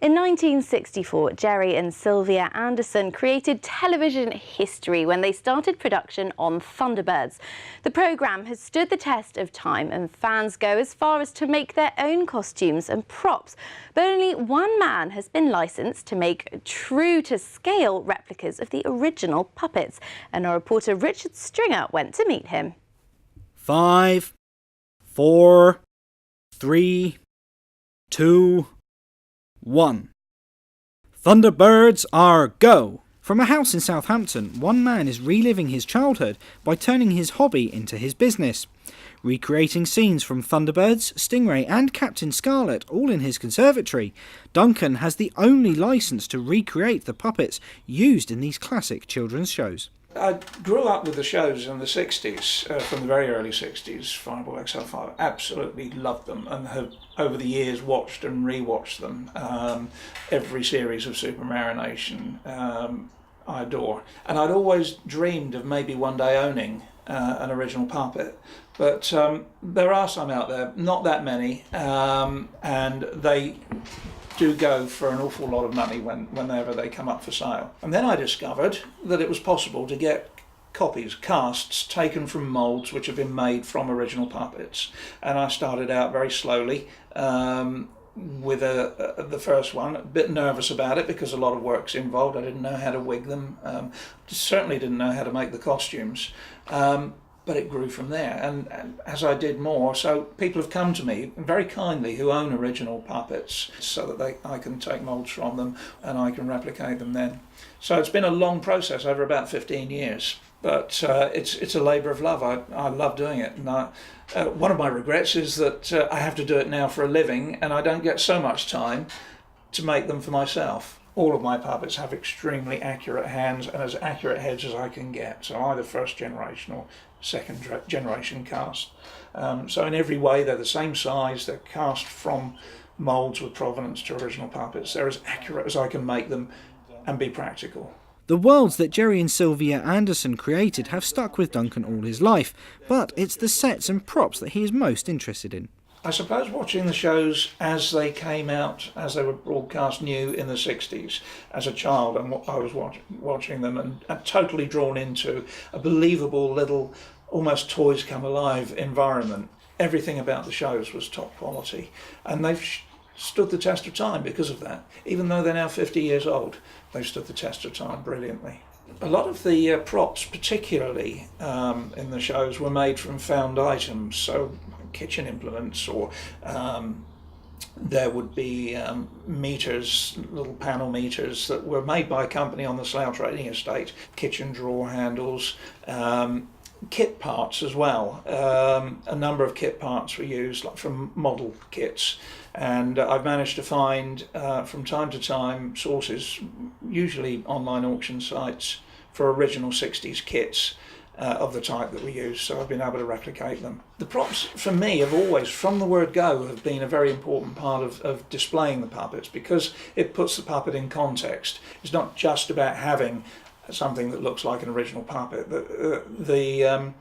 In 1964, Jerry and Sylvia Anderson created television history when they started production on Thunderbirds. The programme has stood the test of time and fans go as far as to make their own costumes and props. But only one man has been licensed to make true-to-scale replicas of the original puppets. And our reporter Richard Stringer went to meet him. 5, 4, 3, 2, 1. Thunderbirds are go! From a house in Southampton, one man is reliving his childhood by turning his hobby into his business. Recreating scenes from Thunderbirds, Stingray and Captain Scarlet all in his conservatory, Duncan has the only licence to recreate the puppets used in these classic children's shows. I grew up with the shows in the 60s, from the very early 60s, Fireball XL5. Absolutely loved them and have over the years watched and re-watched them. Every series of Supermarionation I adore. And I'd always dreamed of maybe one day owning an original puppet. But there are some out there, not that many, and they do go for an awful lot of money whenever they come up for sale. And then I discovered that it was possible to get copies, casts, taken from moulds which have been made from original puppets. And I started out very slowly with the first one, a bit nervous about it because a lot of work's involved. I didn't know how to wig them, certainly didn't know how to make the costumes. But it grew from there, and as I did more, so people have come to me very kindly who own original puppets so that I can take moulds from them and I can replicate them then. So it's been a long process over about 15 years, but it's a labour of love. I love doing it, and one of my regrets is that I have to do it now for a living and I don't get so much time to make them for myself. All of my puppets have extremely accurate hands and as accurate heads as I can get, so either first generation or second generation cast. So in every way they're the same size, they're cast from moulds with provenance to original puppets. They're as accurate as I can make them and be practical. The worlds that Jerry and Sylvia Anderson created have stuck with Duncan all his life, but it's the sets and props that he is most interested in. I suppose watching the shows as they came out, as they were broadcast new in the 60s as a child, and I was watching them and totally drawn into a believable little, almost toys come alive environment. Everything about the shows was top quality, and they've stood the test of time because of that. Even though they're now 50 years old, they've stood the test of time brilliantly. A lot of the props, particularly in the shows, were made from found items, so kitchen implements, or there would be meters, little panel meters that were made by a company on the Slough trading estate, kitchen drawer handles, kit parts as well. A number of kit parts were used, like from model kits, and I've managed to find from time to time sources, usually online auction sites, for original 60s kits of the type that we use, so I've been able to replicate them. The props, for me, have always, from the word go, have been a very important part of displaying the puppets, because it puts the puppet in context. It's not just about having something that looks like an original puppet. The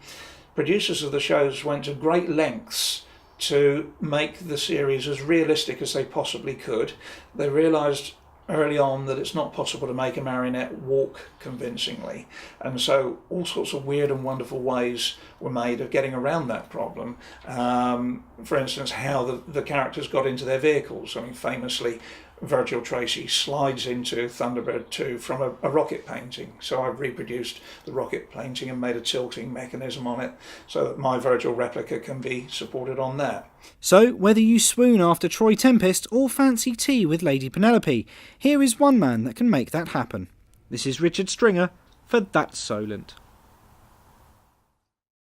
producers of the shows went to great lengths to make the series as realistic as they possibly could. They realised early on that it's not possible to make a marionette walk convincingly, and so all sorts of weird and wonderful ways were made of getting around that problem. For instance, how the characters got into their vehicles. I mean, famously, Virgil Tracy slides into Thunderbird 2 from a rocket painting, so I've reproduced the rocket painting and made a tilting mechanism on it so that my Virgil replica can be supported on that. So, whether you swoon after Troy Tempest or fancy tea with Lady Penelope, here is one man that can make that happen. This is Richard Stringer for That's Solent.